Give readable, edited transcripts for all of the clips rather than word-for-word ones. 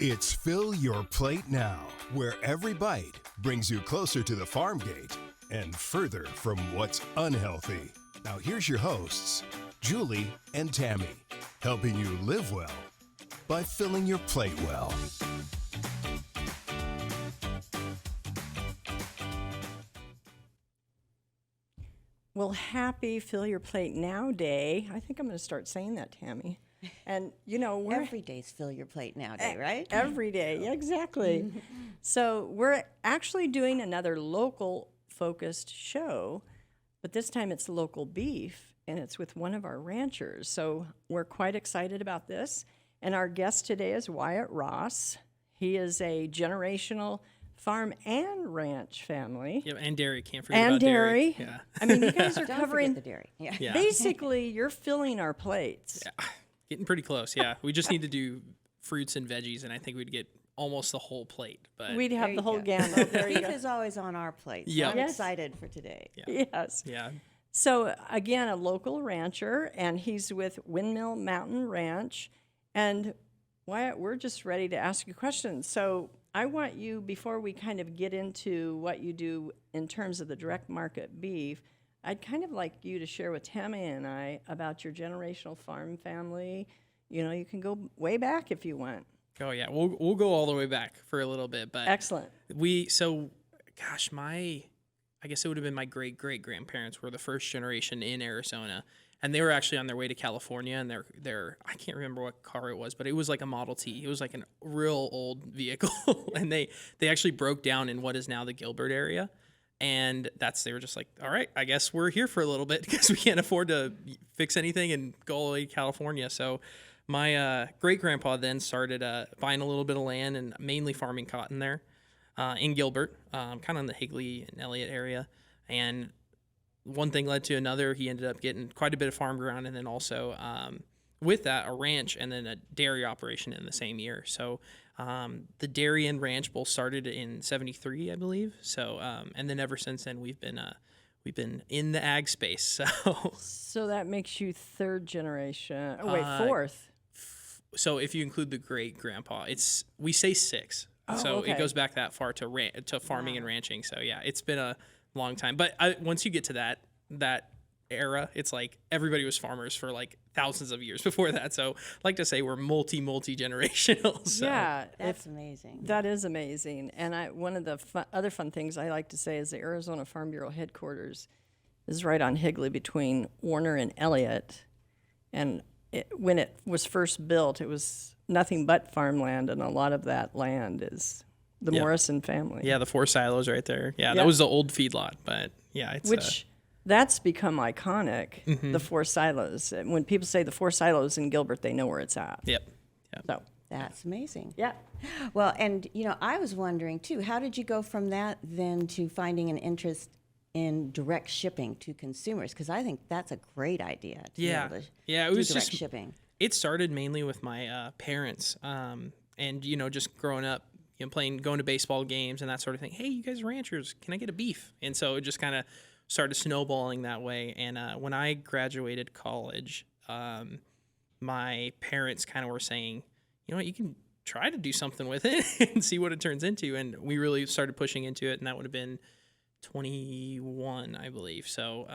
It's Fill Your Plate Now, where every bite brings you closer to the farm gate and further from what's unhealthy. Now here's your hosts, Julie and Tammy, helping you live well by filling your plate well. Well, happy Fill Your Plate Now Day. I think I'm going to start saying that, Tammy. And, you know, we're... Every day's Fill Your Plate Now Day, right? Every day, yeah, exactly. So we're actually doing another local-focused show, but this time it's local beef, and it's with one of our ranchers. So we're quite excited about this. And our guest today is Wyatt Ross. He is a generational farm and ranch family. Yeah, and dairy. Can't forget about dairy. Yeah. I mean, you guys are Don't covering forget the dairy. Yeah. Basically, you're filling our plates. Yeah. Getting pretty close, yeah. We just need to do fruits and veggies, and I think we'd get almost the whole plate. But We'd have There the you whole go. gamut. There you Beef go. is always on our plate. So Yeah. I'm Yes. excited for today. Yes. yeah, So, again, a local rancher, and he's with Windmill Mountain Ranch. And Wyatt, we're just ready to ask you questions. So I want you, before we kind of get into what you do in terms of the direct market beef, I'd kind of like you to share with Tammy and I about your generational farm family. You know, you can go way back if you want. oh yeah. We'll go all the way back for a little bit, but Excellent. I guess it would have been my great grandparents were the first generation in Arizona, and they were actually on their way to California, and they're I can't remember what car it was, but it was like a Model T. It was like a real old vehicle, and they actually broke down in what is now the Gilbert area. And they were just like, all right, I guess we're here for a little bit because we can't afford to fix anything and go all the way to California. So my great-grandpa then started buying a little bit of land and mainly farming cotton there in Gilbert, kind of in the Higley and Elliott area. And one thing led to another. He ended up getting quite a bit of farm ground, and then also with that, a ranch and then a dairy operation in the same year. So the dairy and ranch both started in '73, I believe. So and then ever since then, we've been in the ag space. So that makes you third generation. Oh, wait, Uh, fourth. So if you include the great grandpa, we say six. Oh, so okay. it goes back that far to farming and ranching. So yeah, it's been a long time. But once you get to that era, it's like everybody was farmers for like thousands of years before that. So I like to say we're multi generational. So. Yeah, That's amazing. that is amazing. And one of the other fun things I like to say is the Arizona Farm Bureau headquarters is right on Higley between Warner and Elliott. And when it was first built, it was nothing but farmland, and a lot of that land is the Morrison family. Yeah, the 4 silos right there. Yeah, Yep. that was the old feedlot, but yeah, it's Which that's become iconic, Mm-hmm. the 4 silos. And when people say the 4 silos in Gilbert, they know where it's at. yep. So, That's amazing. yeah. Well, and, you know, I was wondering, too, how did you go from that then to finding an interest in direct shipping to consumers? Because I think that's a great idea to be able to Yeah, it do was direct just shipping. It started mainly with my parents, and just growing up, going to baseball games and that sort of thing. Hey, you guys are ranchers, can I get a beef? And so it just kind of started snowballing that way. And when I graduated college, my parents kind of were saying, you know what, you can try to do something with it and see what it turns into. And we really started pushing into it, and that would have been 21, I believe. So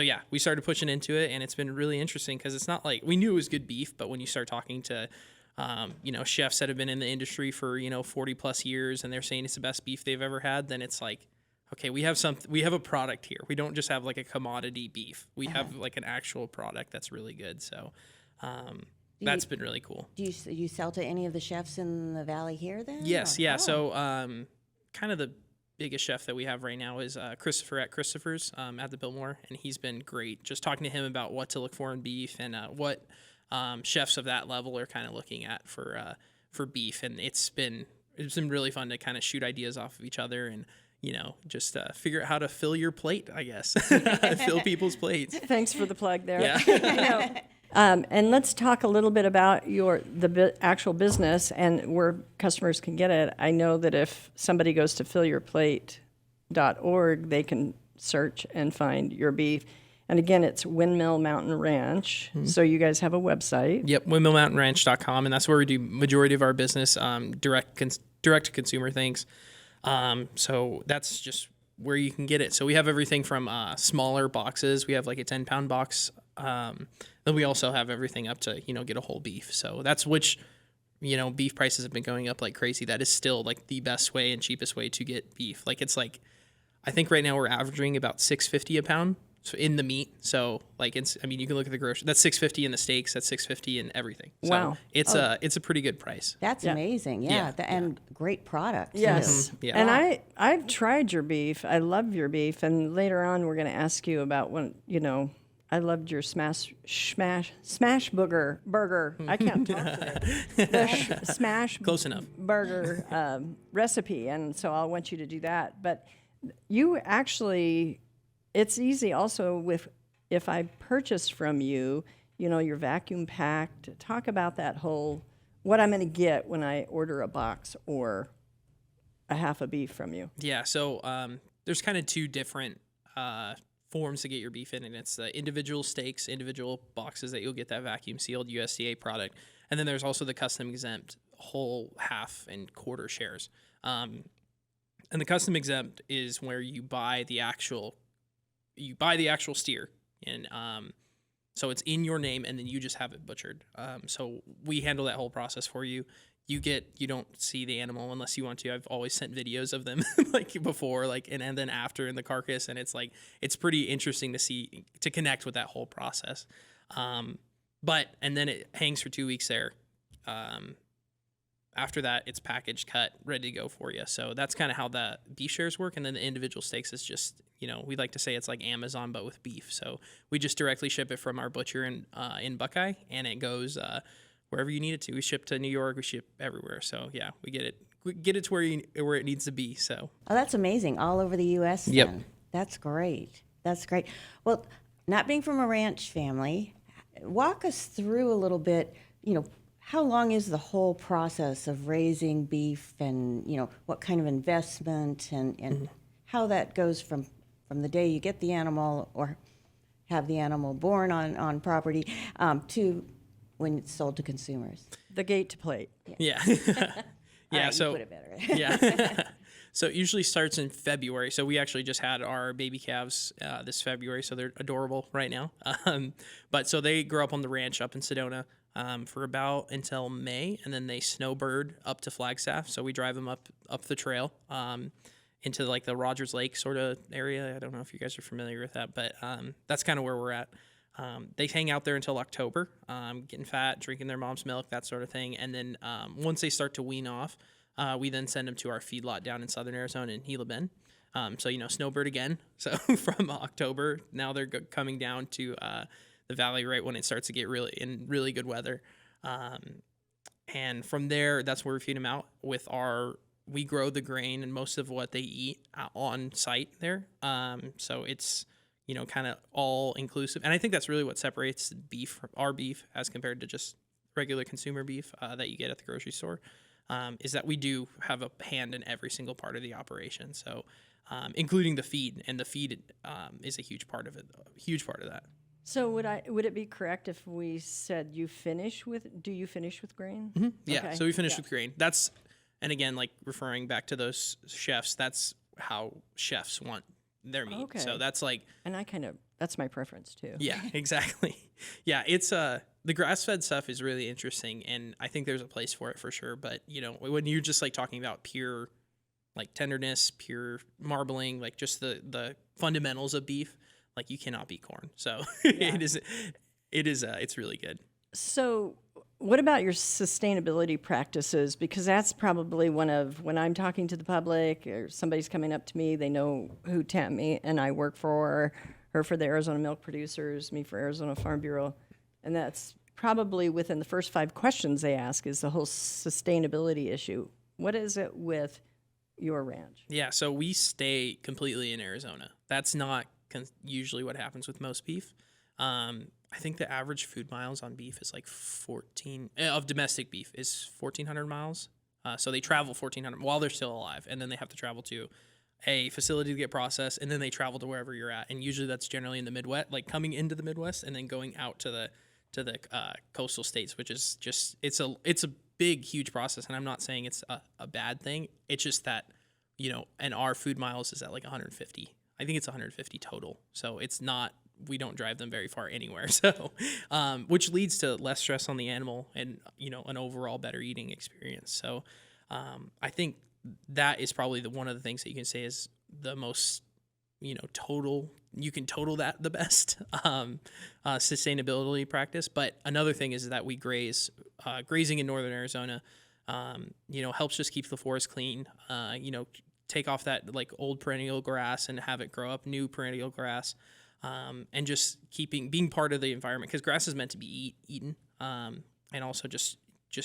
yeah, we started pushing into it, and it's been really interesting because it's not like we knew it was good beef, but when you start talking to, chefs that have been in the industry for 40 plus years, and they're saying it's the best beef they've ever had, then it's like, okay, we have a product here. We don't just have like a commodity beef. We have like an actual product that's really good. So that's been really cool. Do you sell to any of the chefs in the valley here then? Yes, or- yeah. Oh. So kind of the biggest chef that we have right now is Christopher at Christopher's at the Biltmore, and he's been great. Just talking to him about what to look for in beef and what chefs of that level are kind of looking at for beef, and it's been really fun to kind of shoot ideas off of each other and just figure out how to fill your plate, I guess, fill people's plates. Thanks for the plug there. Yeah. And let's talk a little bit about the actual business and where customers can get it. I know that if somebody goes to fillyourplate.org, they can search and find your beef. And again, it's Windmill Mountain Ranch. So you guys have a website. Yep, windmillmountainranch.com, and that's where we do majority of our business, direct to consumer things. So that's just where you can get it. So we have everything from smaller boxes. We have like a 10-pound box. Then we also have everything up to, get a whole beef. So that's which, beef prices have been going up like crazy. That is still like the best way and cheapest way to get beef. Like it's like, I think right now we're averaging about $6.50 a pound. So in the meat, so like you can look at the grocery. That's $6.50 in the steaks. That's $6.50 in everything. So Wow. it's a pretty good price. That's amazing. Yeah, and great product. Yes. too. Yeah. And I've tried your beef. I love your beef. And later on, we're going to ask you about when, I loved your smash burger. I can't talk today. The smash Close enough. burger recipe. And so I'll want you to do that. But you actually, it's easy also if I purchase from you, you're vacuum packed. Talk about that whole, what I'm going to get when I order a box or a half a beef from you. Yeah, so there's kind of two different forms to get your beef in, and it's the individual steaks, individual boxes that you'll get that vacuum sealed USDA product, and then there's also the custom exempt whole, half, and quarter shares. And the custom exempt is where you buy the actual steer, and so it's in your name, and then you just have it butchered. So we handle that whole process for you. You don't see the animal unless you want to. I've always sent videos of them like before, like and then after in the carcass, and it's pretty interesting to connect with that whole process. And then it hangs for 2 weeks there. After that, it's packaged, cut, ready to go for you. So that's kind of how the beef shares work. And then the individual steaks is just, we like to say it's like Amazon, but with beef. So we just directly ship it from our butcher in Buckeye, and it goes wherever you need it to. We ship to New York. We ship everywhere. So yeah, we get it to where it needs to be. So. Oh, that's amazing. All over the U.S. Yep. Then. That's great. That's great. Well, not being from a ranch family, walk us through a little bit, how long is the whole process of raising beef, and what kind of investment and how that goes from the day you get the animal or have the animal born on property to when it's sold to consumers? The gate to plate. Yeah. Yeah. Right, so you put it better. yeah. So it usually starts in February. So we actually just had our baby calves this February, so they're adorable right now. But so they grow up on the ranch up in Sedona for about until May, and then they snowbird up to Flagstaff. So we drive them up the trail into like the Rogers Lake sort of area. I don't know if you guys are familiar with that, but that's kind of where we're at. They hang out there until October, getting fat, drinking their mom's milk, that sort of thing. And then once they start to wean off, we then send them to our feedlot down in southern Arizona in Gila Bend. So, snowbird again. So from October, now they're coming down to the valley right when it starts to get really good weather. And from there, that's where we feed them out with we grow the grain and most of what they eat on site there. So it's, kind of all inclusive. And I think that's really what separates our beef as compared to just regular consumer beef that you get at the grocery store. Is that we do have a hand in every single part of the operation. So, including the feed, and the feed is a huge part of it. A huge part of that. So would it be correct if we said do you finish with grain? Mm-hmm. Yeah. Okay. So we finish with grain. And again, like referring back to those chefs, that's how chefs want their meat. Okay. So that's like, And that's my preference too. yeah, exactly. Yeah. It's, the grass-fed stuff is really interesting, and I think there's a place for it for sure. But when you're just like talking about pure, like tenderness, pure marbling, like just the fundamentals of beef, like you cannot beat corn. So Yeah. it's really good. So what about your sustainability practices? Because that's probably when I'm talking to the public or somebody's coming up to me, they know who Tammy and I work for, her for the Arizona Milk Producers, me for Arizona Farm Bureau. And that's probably within the first 5 questions they ask is the whole sustainability issue. What is it with your ranch? Yeah, so we stay completely in Arizona. That's not usually what happens with most beef. I think the average food miles on beef is like 14 of domestic beef is 1,400 miles. So they travel 1,400 while they're still alive, and then they have to travel to a facility to get processed, and then they travel to wherever you're at. And usually that's generally in the Midwest, like coming into the Midwest and then going out to the coastal states, which is just it's a big, huge process. And I'm not saying it's a bad thing. It's just that, and our food miles is at like 150. I think it's 150 total. So it's not, we don't drive them very far anywhere. So, which leads to less stress on the animal and, an overall better eating experience. So, I think that is probably one of the things that you can say is the most, you can total that the best sustainability practice. But another thing is that we grazing in northern Arizona, helps just keep the forest clean, take off that like old perennial grass and have it grow up new perennial grass, and just being part of the environment, because grass is meant to be eaten, and also just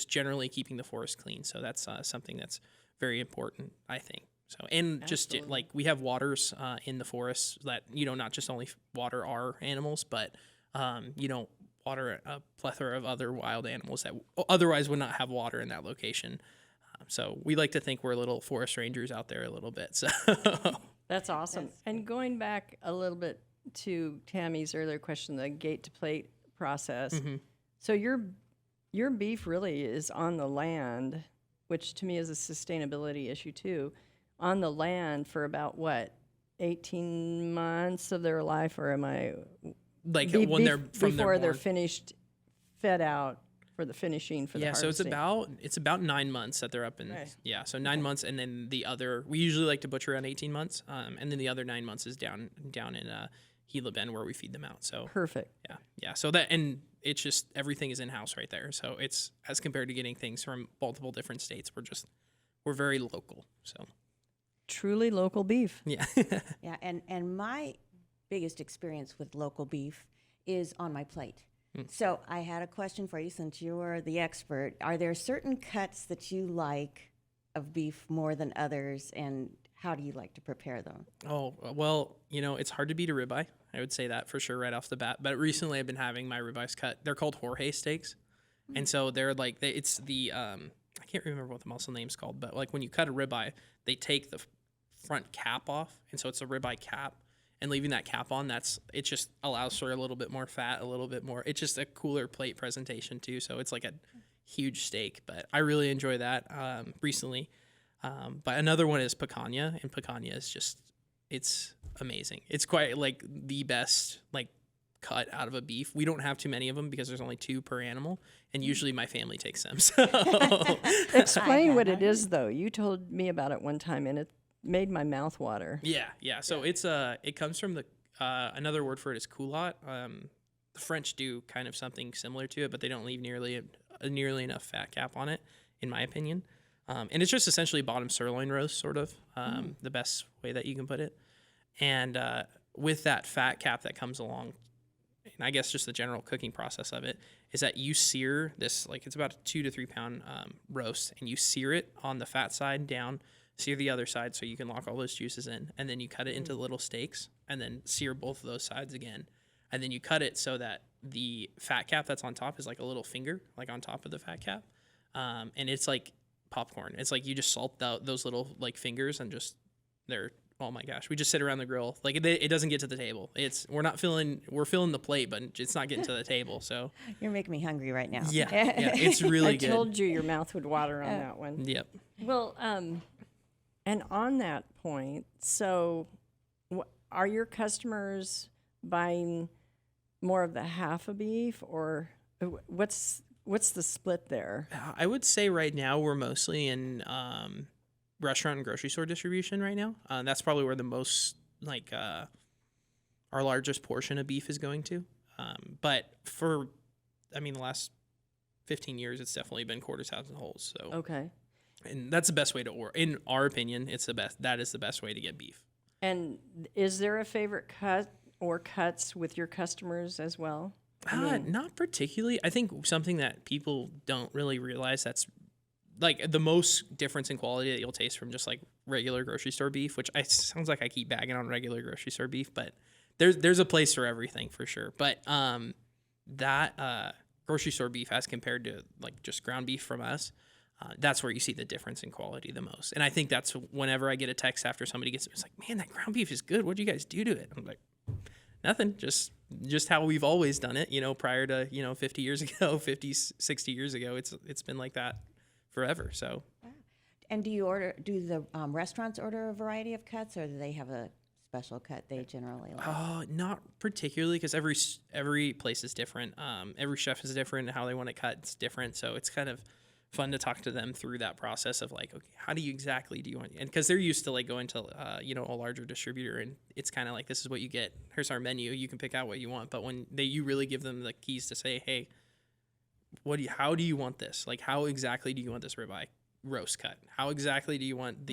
generally keeping the forest clean. So that's something that's very important, I think. So, and just like we have waters in the forest that, not just only water our animals, but, water a plethora of other wild animals that otherwise would not have water in that location. So we like to think we're little forest rangers out there a little bit. So That's awesome. And going back a little bit to Tammy's earlier question, the gate to plate process. Mm-hmm. So your beef really is on the land, which to me is a sustainability issue too, on the land for about 18 months of their life, or am I when they're from before they're finished, fed out for the finishing for the harvesting? So it's about 9 months that they're up in. Right. Yeah, so 9 months, and then we usually like to butcher around 18 months, and then the other 9 months is down in Gila Bend where we feed them out. So Perfect. yeah. So that, and it's just everything is in house right there. So it's, as compared to getting things from multiple different states, we're very local. So Truly local beef. yeah. Yeah, and my biggest experience with local beef is on my plate. So I had a question for you, since you're the expert. Are there certain cuts that you like of beef more than others, and how do you like to prepare them? Oh, well, it's hard to beat a ribeye. I would say that for sure right off the bat. But recently I've been having my ribeyes cut. They're called Jorge steaks. And so they're like, it's the, I can't remember what the muscle name's called, but like when you cut a ribeye, they take the front cap off. And so it's a ribeye cap. And leaving that cap on, it just allows for a little bit more fat, a little bit more. It's just a cooler plate presentation too. So it's like a huge steak, but I really enjoy that recently. But another one is picanha, and picanha is just, it's amazing. It's quite like the best like cut out of a beef. We don't have too many of them because there's only 2 per animal, and usually my family takes them. So Explain what it is, though. You told me about it one time, and it made my mouth water. Yeah. So it's it comes from the another word for it is culotte. The French do kind of something similar to it, but they don't leave nearly enough fat cap on it, in my opinion. And it's just essentially bottom sirloin roast, sort of, the best way that you can put it. And with that fat cap that comes along, and I guess just the general cooking process of it, is that you sear this, like it's about a 2 to 3 pound roast, and you sear it on the fat side down, sear the other side so you can lock all those juices in, and then you cut it into little steaks, and then sear both of those sides again. And then you cut it so that the fat cap that's on top is like a little finger, like on top of the fat cap. And it's like popcorn. It's like you just salt those little like fingers, and just oh my gosh, we just sit around the grill. Like it doesn't get to the table. We're filling the plate, but it's not getting to the table. So You're making me hungry right now. yeah, it's really good. I told you your mouth would water on that one. Yep. Well, and on that point, so are your customers buying more of the half a beef, or what's the split there? I would say right now we're mostly in restaurant and grocery store distribution right now. That's probably where the most our largest portion of beef is going to. But the last 15 years, it's definitely been quarters, halves, and wholes. So Okay. And that's the best way to order. In our opinion, it's the best. That is the best way to get beef. And is there a favorite cut or cuts with your customers as well? Not particularly. I think something that people don't really realize, that's like the most difference in quality that you'll taste from just like regular grocery store beef, which sounds like I keep bagging on regular grocery store beef, but there's a place for everything for sure. But that grocery store beef as compared to like just ground beef from us, that's where you see the difference in quality the most. And I think that's whenever I get a text after somebody gets it, it's like, man, that ground beef is good. What do you guys do to it? I'm like, nothing, just how we've always done it, prior to, 50 years ago, 50, 60 years ago. It's been like that forever. So. And do the restaurants order a variety of cuts, or do they have a special cut they generally like? Not particularly, because every place is different. Every chef is different. How they want it cut, it's different. So it's kind of fun to talk to them through that process of like, okay, how do you want, and because they're used to like going to, a larger distributor, and it's kind of like, this is what you get. Here's our menu. You can pick out what you want. But when you really give them the keys to say, hey, how do you want this? Like, how exactly do you want this ribeye roast cut? How exactly do you want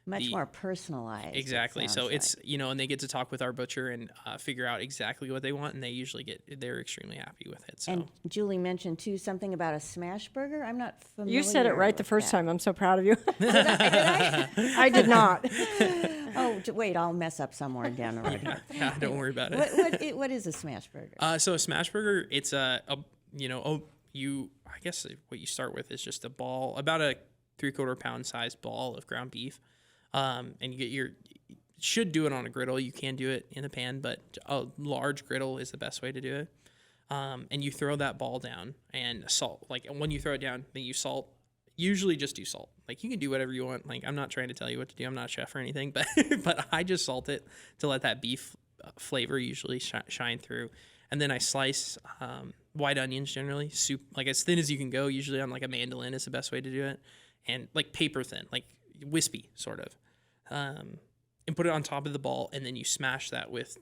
much more personalized? Exactly. So like. it's, and they get to talk with our butcher and figure out exactly what they want, and they usually they're extremely happy with it. So. And Julie mentioned too something about a smash burger. I'm not familiar. You said it right the first time. I'm so proud of you. Did I? I did not. Oh, wait, I'll mess up somewhere down the road. Yeah, don't worry about it. What is a smash burger? So a smash burger, it's I guess what you start with is just a ball, about a 3/4 pound sized ball of ground beef. And you should do it on a griddle. You can do it in a pan, but a large griddle is the best way to do it. And you throw that ball down and salt. Like, when you throw it down, then you salt. Usually just do salt. Like, you can do whatever you want. Like, I'm not trying to tell you what to do. I'm not a chef or anything, but but I just salt it to let that beef flavor usually shine through. And then I slice white onions, generally, like as thin as you can go. Usually on like a mandolin is the best way to do it. And like paper thin, like wispy sort of, and put it on top of the ball, and then you smash that with.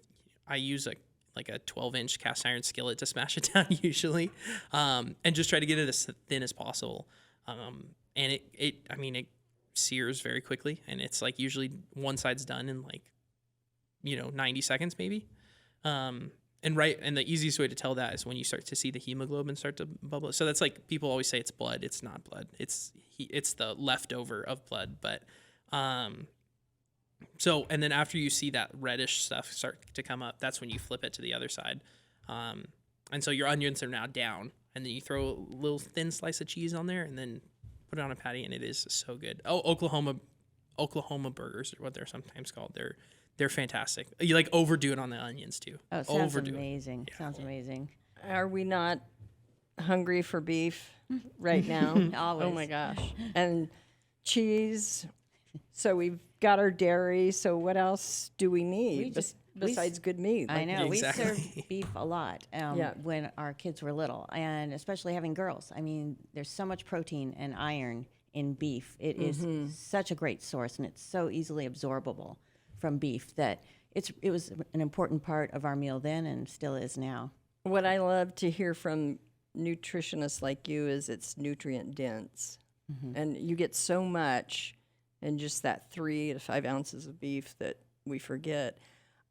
I use a 12-inch cast iron skillet to smash it down usually, and just try to get it as thin as possible. And it sears very quickly, and it's like usually one side's done in 90 seconds maybe. And the easiest way to tell that is when you start to see the hemoglobin start to bubble. So that's like, people always say it's blood. It's not blood. It's the leftover of blood. But so, and then after you see that reddish stuff start to come up, that's when you flip it to the other side. And so your onions are now down, and then you throw a little thin slice of cheese on there, and then put it on a patty, and it is so good. Oh, Oklahoma burgers are what they're sometimes called. They're fantastic. You overdo it on the onions too. Oh, it sounds amazing. Yeah. Sounds amazing. Are we not hungry for beef right now? Always. Oh my gosh. And cheese. So we've got our dairy. So what else do we need besides good meat? I know. Exactly. We served beef a lot when our kids were little, and especially having girls. I mean, there's so much protein and iron in beef. It is such a great source, and it's so easily absorbable from beef that it was an important part of our meal then, and still is now. What I love to hear from nutritionists like you is it's nutrient dense, and you get so much in just that 3 to 5 ounces of beef that we forget.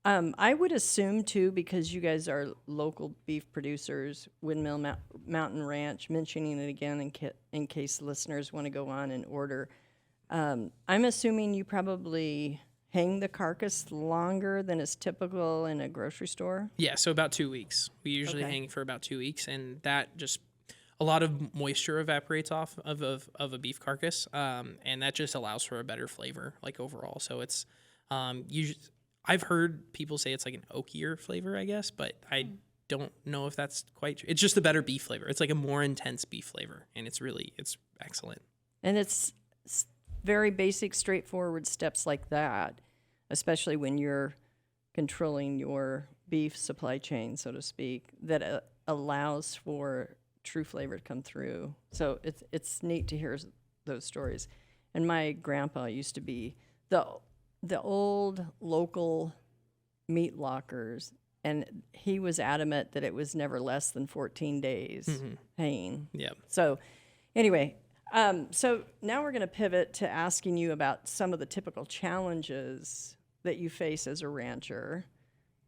I would assume too, because you guys are local beef producers, Windmill Mountain Ranch, mentioning it again in case listeners want to go on and order. I'm assuming you probably hang the carcass longer than is typical in a grocery store? Yeah, so about 2 weeks. We usually hang for about 2 weeks, and that just, a lot of moisture evaporates off of a beef carcass, and that just allows for a better flavor, overall. So it's, I've heard people say it's like an oakier flavor, I guess, but I don't know if that's quite true. It's just a better beef flavor. It's like a more intense beef flavor, and it's excellent. And it's very basic, straightforward steps like that, especially when you're controlling your beef supply chain, so to speak, that allows for true flavor to come through. So it's neat to hear those stories. And my grandpa used to be the old local meat lockers, and he was adamant that it was never less than 14 days hanging. Yeah. So anyway, so now we're going to pivot to asking you about some of the typical challenges that you face as a rancher,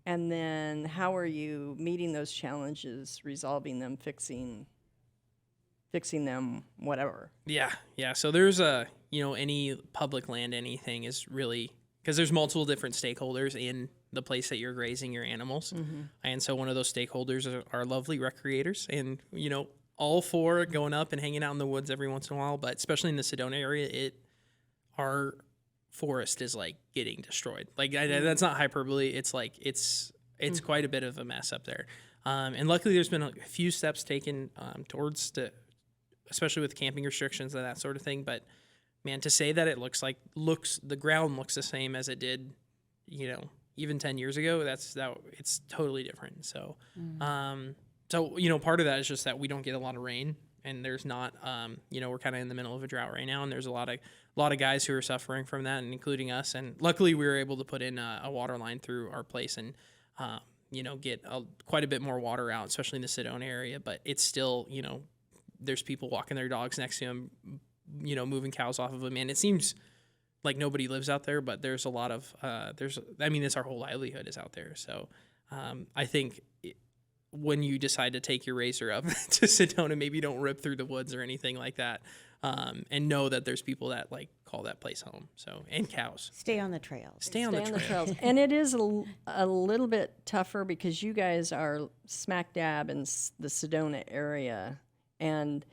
and then how are you meeting those challenges, resolving them, fixing them, whatever. Yeah. So there's any public land, anything is really, because there's multiple different stakeholders in the place that you're grazing your animals. And so one of those stakeholders are lovely recreators. And, all for going up and hanging out in the woods every once in a while, but especially in the Sedona area, our forest is like getting destroyed. Like that's not hyperbole. It's like it's quite a bit of a mess up there. And luckily, there's been a few steps taken towards especially with camping restrictions and that sort of thing. But man, to say that it the ground looks the same as it did, even 10 years ago, it's totally different. So, part of that is just that we don't get a lot of rain, and there's not, we're kind of in the middle of a drought right now, and there's a lot of guys who are suffering from that, and including us. And luckily, we were able to put in a water line through our place and, get quite a bit more water out, especially in the Sedona area. But it's still, there's people walking their dogs next to them, moving cows off of them, and it seems like nobody lives out there, but there's a lot of it's our whole livelihood is out there. So I think when you decide to take your racer up to Sedona, maybe don't rip through the woods or anything like that, and know that there's people that like call that place home. So, and cows. Stay on the trails. Stay on the trails. And it is a little bit tougher because you guys are smack dab in the Sedona area, and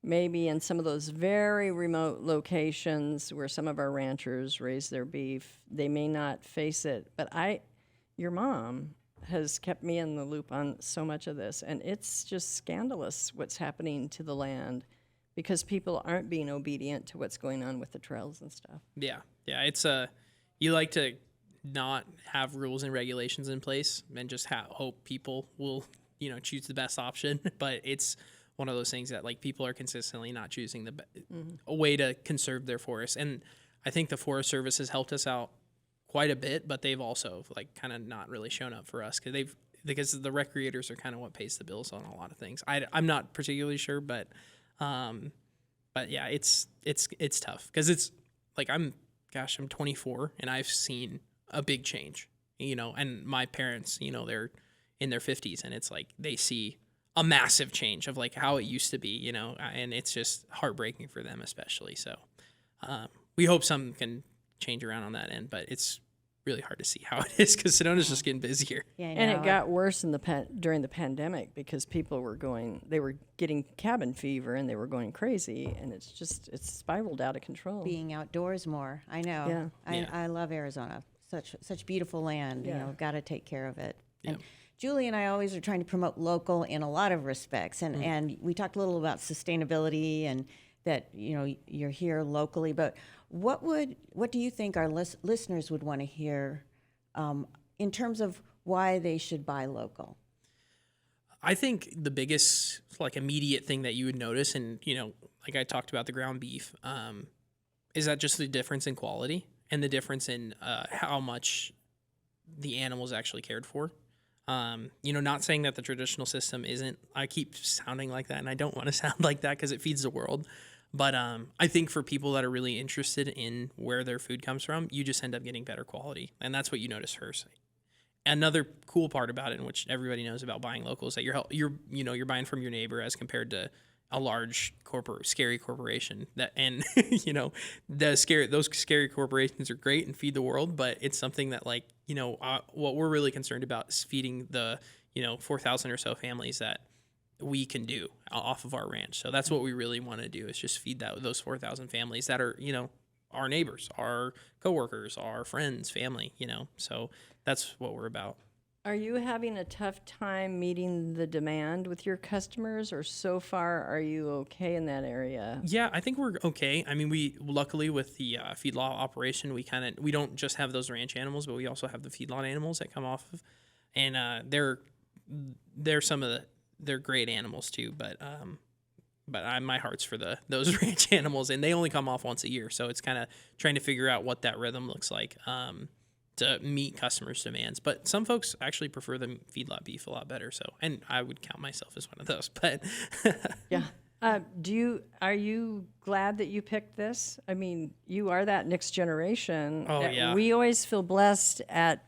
maybe in some of those very remote locations where some of our ranchers raise their beef, they may not face it. But your mom has kept me in the loop on so much of this, and it's just scandalous what's happening to the land because people aren't being obedient to what's going on with the trails and stuff. Yeah. It's you like to not have rules and regulations in place and just hope people will, choose the best option. But it's one of those things that like people are consistently not choosing a way to conserve their forests. And I think the Forest Service has helped us out quite a bit, but they've also like kind of not really shown up for us because the recreators are kind of what pays the bills on a lot of things. I'm not particularly sure, but yeah, it's tough because it's like I'm 24 and I've seen a big change, and my parents, they're in their 50s and it's like they see a massive change of like how it used to be, and it's just heartbreaking for them especially. So we hope something can change around on that end, but it's really hard to see how it is because Sedona's just getting busier. Yeah, and it got worse during the pandemic because people were getting cabin fever and they were going crazy, and it's spiraled out of control. Being outdoors more, I know. Yeah. I love Arizona. Such beautiful land. Yeah. Got to take care of it. Yep. And Julie and I always are trying to promote local in a lot of respects, and we talked a little about sustainability and that you're here locally. But what do you think our listeners would want to hear in terms of why they should buy local? I think the biggest like immediate thing that you would notice, and like I talked about the ground beef, is that just the difference in quality and the difference in how much the animal is actually cared for. Not saying that the traditional system isn't. I keep sounding like that, and I don't want to sound like that because it feeds the world. But I think for people that are really interested in where their food comes from, you just end up getting better quality, and that's what you notice first. Another cool part about it, and which everybody knows about buying local, is that you're buying from your neighbor as compared to a large scary corporation. Those scary corporations are great and feed the world, but it's something that what we're really concerned about is feeding the 4,000 or so families that we can do off of our ranch. So that's what we really want to do, is just feed those 4,000 families that are our neighbors, our coworkers, our friends, family. So that's what we're about. Are you having a tough time meeting the demand with your customers, or so far are you okay in that area? Yeah, I think we're okay. I mean, we luckily with the feedlot operation, we don't just have those ranch animals, but we also have the feedlot animals that come off of, and they're great animals too. But my heart's for those ranch animals, and they only come off once a year, so it's kind of trying to figure out what that rhythm looks like. To meet customers' demands. But some folks actually prefer the feedlot beef a lot better. So, and I would count myself as one of those, but yeah. Are you glad that you picked this? I mean, you are that next generation. Oh, yeah. We always feel blessed at,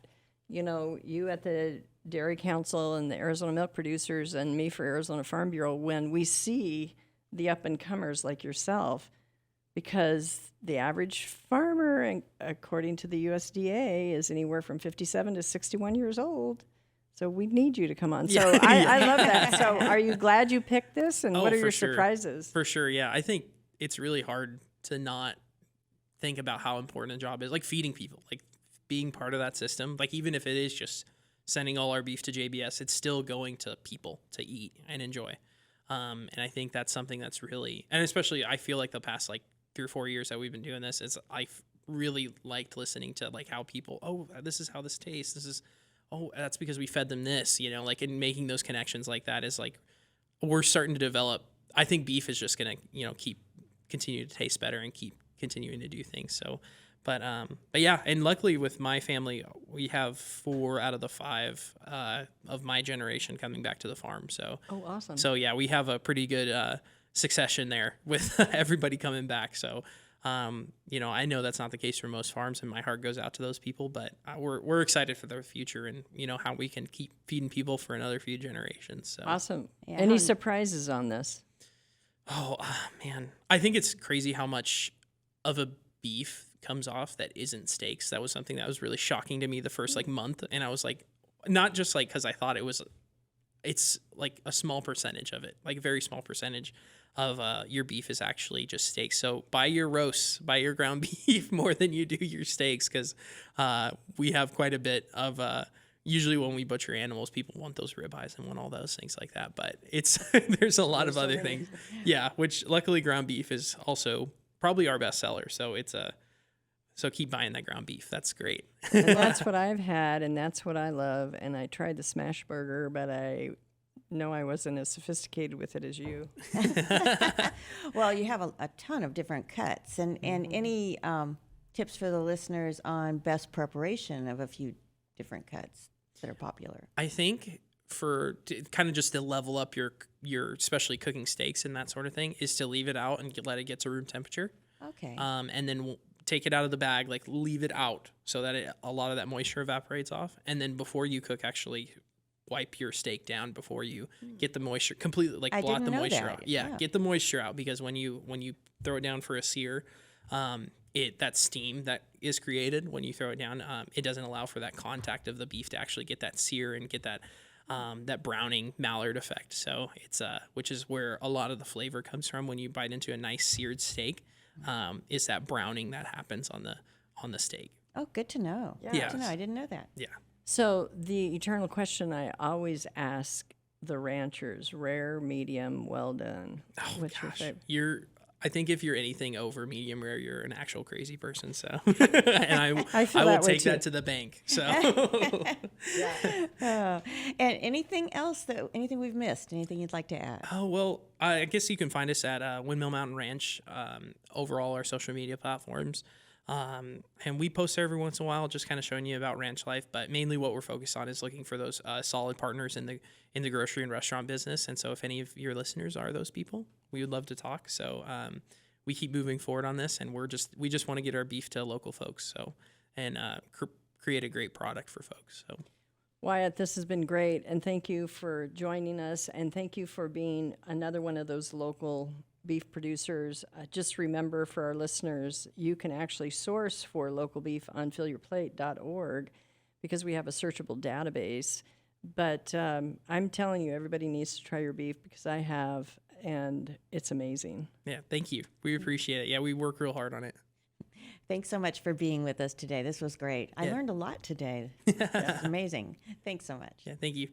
you at the Dairy Council and the Arizona Milk Producers and me for Arizona Farm Bureau when we see the up-and-comers like yourself, because the average farmer, according to the USDA, is anywhere from 57 to 61 years old. So we need you to come on. So I love that. So are you glad you picked this? And what are your surprises? For sure, yeah. I think it's really hard to not think about how important a job is, like feeding people, like being part of that system. Like even if it is just sending all our beef to JBS, it's still going to people to eat and enjoy. And I think that's something that's really, and especially I feel like the past like 3 or 4 years that we've been doing this, is I've really liked listening to like how people, oh, this is how this tastes. This is, oh, that's because we fed them this, you know, like, and making those connections like that is like, we're starting to develop. I think beef is just going to, you know, continue to taste better and keep continuing to do things. So, but yeah. And luckily with my family, we have 4 out of the 5 of my generation coming back to the farm. So, Oh, awesome. So yeah, we have a pretty good succession there with everybody coming back. So, you know, I know that's not the case for most farms, and my heart goes out to those people, but we're excited for their future and, you know, how we can keep feeding people for another few generations. So. Awesome. Yeah. Any surprises on this? Oh, man. I think it's crazy how much of a beef comes off that isn't steaks. That was something that was really shocking to me the first like month. And I was like, not just like, cause I thought it's like a small percentage of it, like a very small percentage of your beef is actually just steaks. So buy your roasts, buy your ground beef more than you do your steaks. Cause we have quite a bit of, usually when we butcher animals, people want those ribeyes and want all those things like that. But it's, there's a lot of other things. Yeah. Which luckily ground beef is also probably our best seller. So it's so keep buying that ground beef. That's great. And that's what I've had, and that's what I love. And I tried the smash burger, but I know I wasn't as sophisticated with it as you. Well, you have a ton of different cuts, and any tips for the listeners on best preparation of a few different cuts that are popular? I think kind of just to level up your especially cooking steaks and that sort of thing is to leave it out and let it get to room temperature. Okay. And then take it out of the bag, like leave it out so that a lot of that moisture evaporates off. And then before you cook, actually wipe your steak down before you get the moisture completely, like blot the moisture out. Yeah, get the moisture out, because when you throw it down for a sear, that steam that is created when you throw it down, it doesn't allow for that contact of the beef to actually get that sear and get that that browning mallard effect. So it's which is where a lot of the flavor comes from when you bite into a nice seared steak. Is that browning that happens on the steak. Oh, good to know. Yeah. Good to know. I didn't know that. Yeah. So the eternal question I always ask the ranchers: rare, medium, well done. Oh, What's gosh. your favorite? I think if you're anything over medium rare, you're an actual crazy person. So, and I feel will that way take too. that to the bank. So, And anything else anything we've missed? Anything you'd like to add? oh well, I guess you can find us at Windmill Mountain Ranch over all our social media platforms. And we post every once in a while, just kind of showing you about ranch life. But mainly, what we're focused on is looking for those solid partners in the grocery and restaurant business. And so, if any of your listeners are those people, we would love to talk. So, we keep moving forward on this, and we just want to get our beef to local folks. So, and create a great product for folks. So. Wyatt, this has been great, and thank you for joining us, and thank you for being another one of those local beef producers. Just remember, for our listeners, you can actually source for local beef on fillyourplate.org, because we have a searchable database. But I'm telling you, everybody needs to try your beef, because I have, and it's amazing. Yeah, thank you. We appreciate it. Yeah, we work real hard on it. Thanks so much for being with us today. This was great. I Yeah. learned a lot today. That's amazing. Thanks so much. Yeah, thank you.